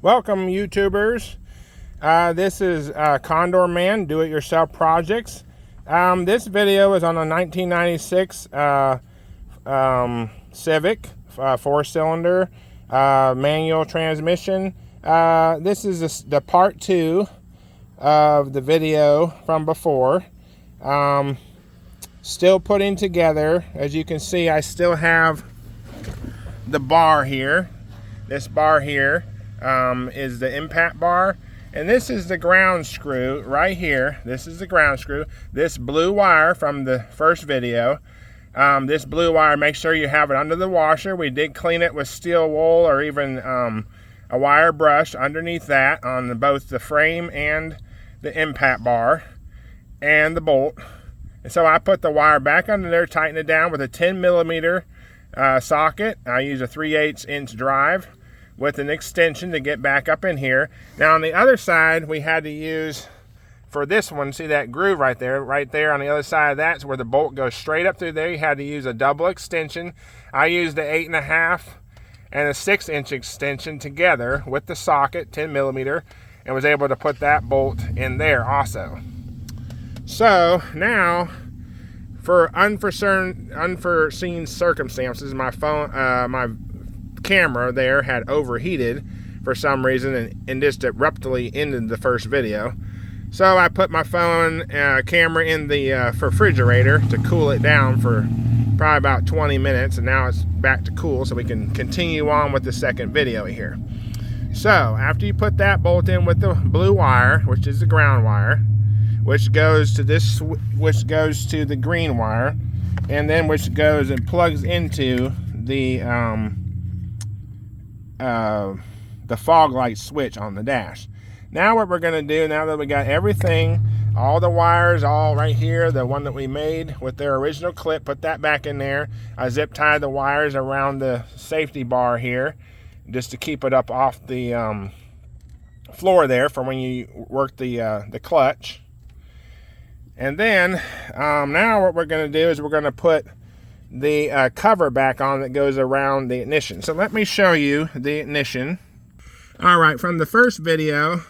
Welcome, YouTubers. This is Condor Man Do-It-Yourself Projects. This video is on a 1996 Civic 4-cylinder manual transmission. This is the part 2 of the video from before. Still putting together. As you can see, I still have the bar here. This bar here is the impact bar, and this is the ground screw right here. This is the ground screw. This blue wire from the first video, this blue wire, make sure you have it under the washer. We did clean it with steel wool or even a wire brush underneath that on both the frame and the impact bar and the bolt. And so I put the wire back under there, tighten it down with a 10mm socket. I use a 3/8 inch drive with an extension to get back up in here. Now on the other side, we had to use, for this one, see that groove right there on the other side of that's where the bolt goes straight up through there. You had to use a double extension. I used the 8.5 and a 6-inch extension together with the socket, 10mm, and was able to put that bolt in there also. So now, for unforeseen circumstances, my phone, my camera there had overheated for some reason and just abruptly ended the first video. So I put my phone camera in the refrigerator to cool it down for probably about 20 minutes, and now it's back to cool so we can continue on with the second video here. So after you put that bolt in with the blue wire, which is the ground wire, which goes to this, which goes to the green wire, and then which goes and plugs into the fog light switch on the dash. Now what we're going to do, now that we got everything, all the wires all right here, the one that we made with their original clip, put that back in there. I zip tied the wires around the safety bar here just to keep it up off the floor there for when you work the clutch. And then now what we're going to do is we're going to put the cover back on that goes around the ignition. So let me show you the ignition. All right, from the first video,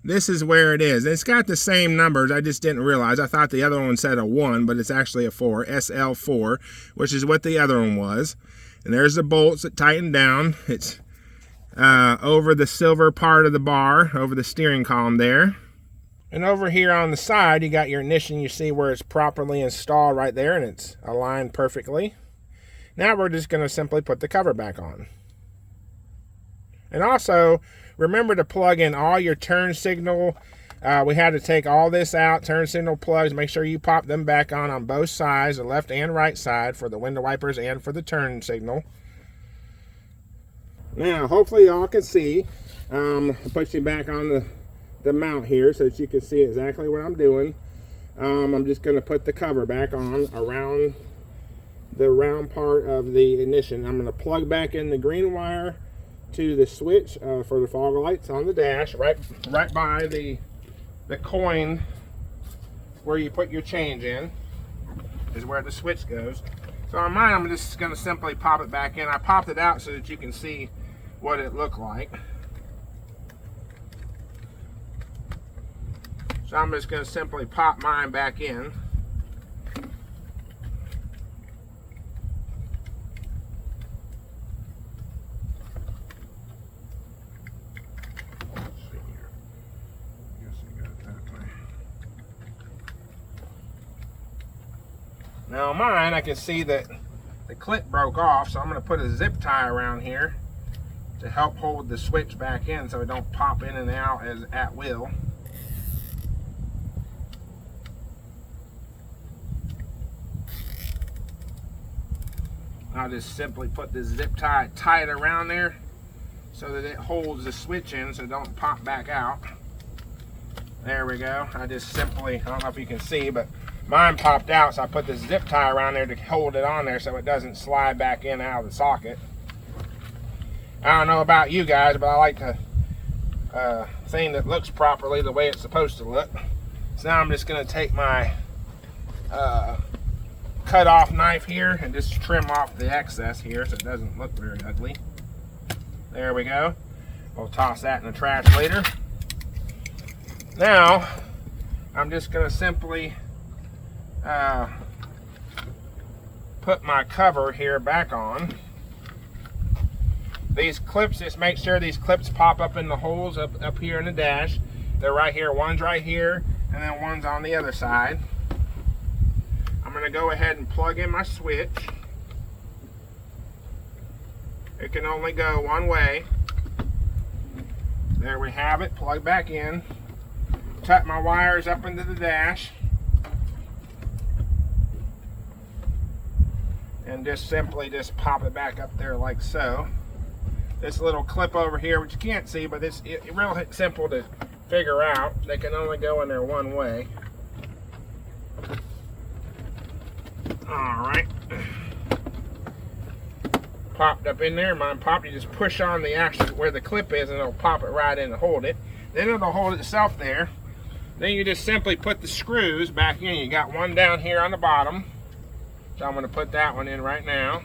this is where it is. It's got the same numbers. I just didn't realize. I thought the other one said a 1, but it's actually a 4, SL4, which is what the other one was. And there's the bolts that tighten down. It's over the silver part of the bar, over the steering column there. And over here on the side, you got your ignition. You see where it's properly installed right there, and it's aligned perfectly. Now we're just going to simply put the cover back on. And also, remember to plug in all your turn signal. We had to take all this out, turn signal plugs. Make sure you pop them back on both sides, the left and right side, for the window wipers and for the turn signal. Now, hopefully y'all can see. I'll put you back on the mount here so that you can see exactly what I'm doing. I'm just going to put the cover back on around the round part of the ignition. I'm going to plug back in the green wire to the switch for the fog lights on the dash, right by the coin where you put your change in is where the switch goes. So on mine, I'm just going to simply pop it back in. I popped it out so that you can see what it looked like. So I'm just going to simply pop mine back in. Let's see here. I guess I got it that way. Now on mine, I can see that the clip broke off, so I'm going to put a zip tie around here to help hold the switch back in so it don't pop in and out as at will. I'll just simply put this zip tie tight around there so that it holds the switch in so it don't pop back out. There we go. I just simply, I don't know if you can see, but mine popped out, so I put this zip tie around there to hold it on there so it doesn't slide back in and out of the socket. I don't know about you guys, but I like the thing that looks properly the way it's supposed to look. So now I'm just going to take my cut off knife here and just trim off the excess here so it doesn't look very ugly. There we go. We'll toss that in the trash later. Now, I'm just going to simply put my cover here back on. These clips, just make sure these clips pop up in the holes up here in the dash. They're right here. One's right here, and then one's on the other side. I'm going to go ahead and plug in my switch. It can only go one way. There we have it. Plug back in. Tuck my wires up into the dash. And just simply just pop it back up there like so. This little clip over here, which you can't see, but it's real simple to figure out. They can only go in there one way. Alright. Popped up in there. Mine popped. You just push on the actual where the clip is and it'll pop it right in and hold it. Then it'll hold itself there. Then you just simply put the screws back in. You got one down here on the bottom. So I'm going to put that one in right now.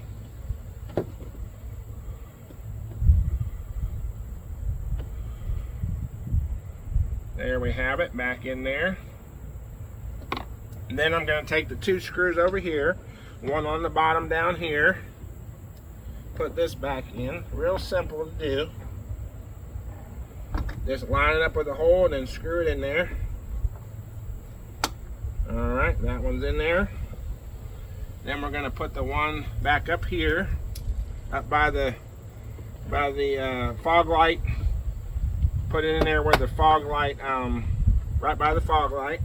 There we have it, back in there. And then I'm going to take the two screws over here, one on the bottom down here, put this back in. Real simple to do. Just line it up with the hole and then screw it in there. Alright, that one's in there. Then we're going to put the one back up here, up by the fog light. Put it in there where the fog light, right by the fog light.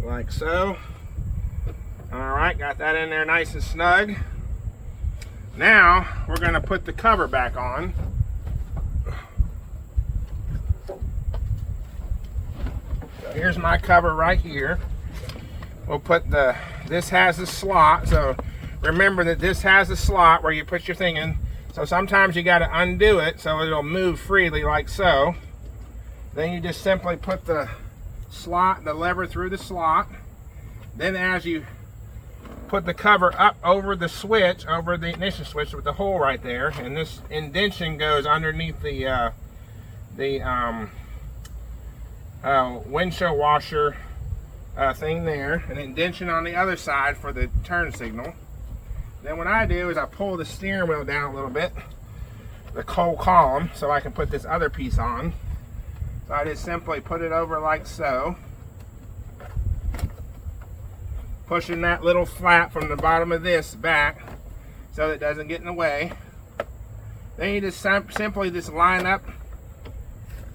Like so. Alright, got that in there nice and snug. Now, we're going to put the cover back on. So here's my cover right here. We'll put this has a slot, so remember that this has a slot where you put your thing in. So sometimes you got to undo it so it'll move freely like so. Then you just simply put the lever through the slot. Then as you put the cover up over the switch, over the ignition switch with the hole right there, and this indentation goes underneath the windshield washer thing there, an indentation on the other side for the turn signal. Then what I do is I pull the steering wheel down a little bit, the whole column, so I can put this other piece on. So I just simply put it over like so, pushing that little flap from the bottom of this back so that it doesn't get in the way. Then you just simply just line up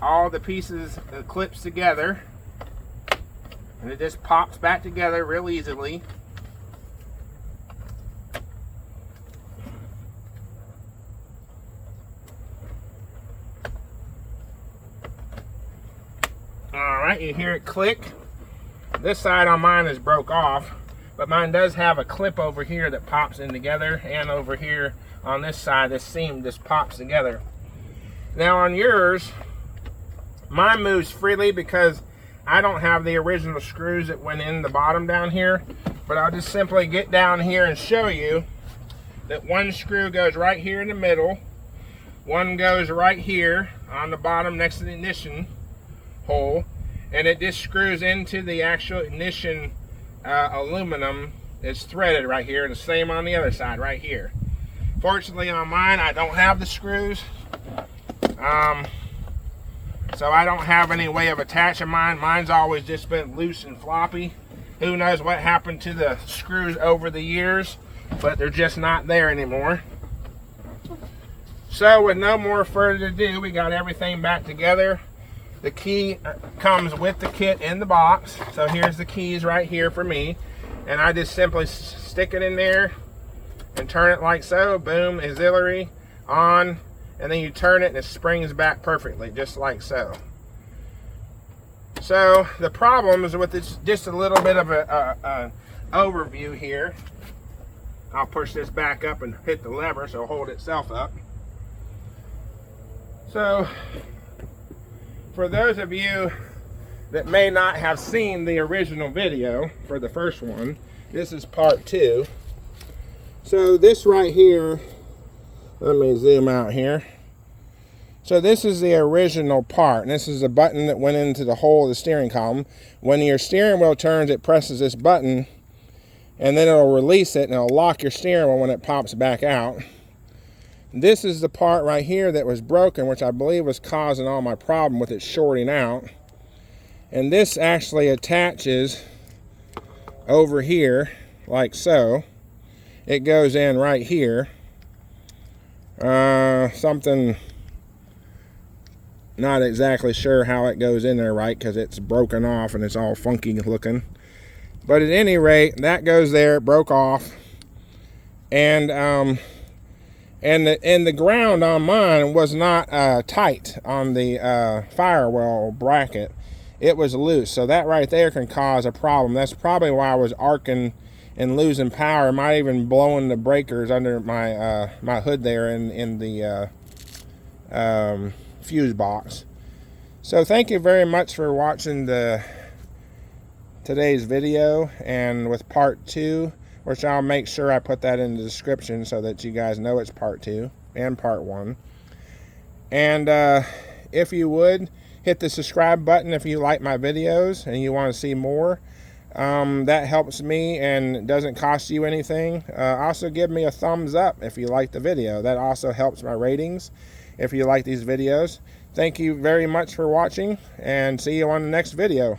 all the pieces, the clips together, and it just pops back together real easily. Alright, you hear it click. This side on mine is broke off, but mine does have a clip over here that pops in together, and over here on this side, this seam just pops together. Now on yours, mine moves freely because I don't have the original screws that went in the bottom down here, but I'll just simply get down here and show you that one screw goes right here in the middle, one goes right here on the bottom next to the ignition hole, and it just screws into the actual ignition aluminum. It's threaded right here, and the same on the other side right here. Fortunately on mine I don't have the screws, so I don't have any way of attaching mine. Mine's always just been loose and floppy. Who knows what happened to the screws over the years, but they're just not there anymore. So with no more further ado, we got everything back together. The key comes with the kit in the box. So here's the keys right here for me. And I just simply stick it in there and turn it like so. Boom, auxiliary on. And then you turn it and it springs back perfectly, just like so. So the problem is with this, just a little bit of a overview here. I'll push this back up and hit the lever so it'll hold itself up. So for those of you that may not have seen the original video for the first one, this is part 2. So this right here, let me zoom out here. So this is the original part, and this is the button that went into the hole of the steering column. When your steering wheel turns, it presses this button, and then it'll release it, and it'll lock your steering wheel when it pops back out. This is the part right here that was broken, which I believe was causing all my problem with it shorting out. And this actually attaches over here, like so. It goes in right here. Something, not exactly sure how it goes in there right, because it's broken off and it's all funky looking. But at any rate, that goes there. It broke off. And the ground on mine was not tight on the firewall bracket. It was loose, so that right there can cause a problem. That's probably why I was arcing and losing power. Might even blowing the breakers under my my hood there in the fuse box. So thank you very much for watching today's video, and with part 2, which I'll make sure I put that in the description so that you guys know it's part 2 and part 1. And if you would, hit the subscribe button if you like my videos and you want to see more. That helps me and doesn't cost you anything. Also give me a thumbs up if you like the video. That also helps my ratings if you like these videos. Thank you very much for watching, and see you on the next video.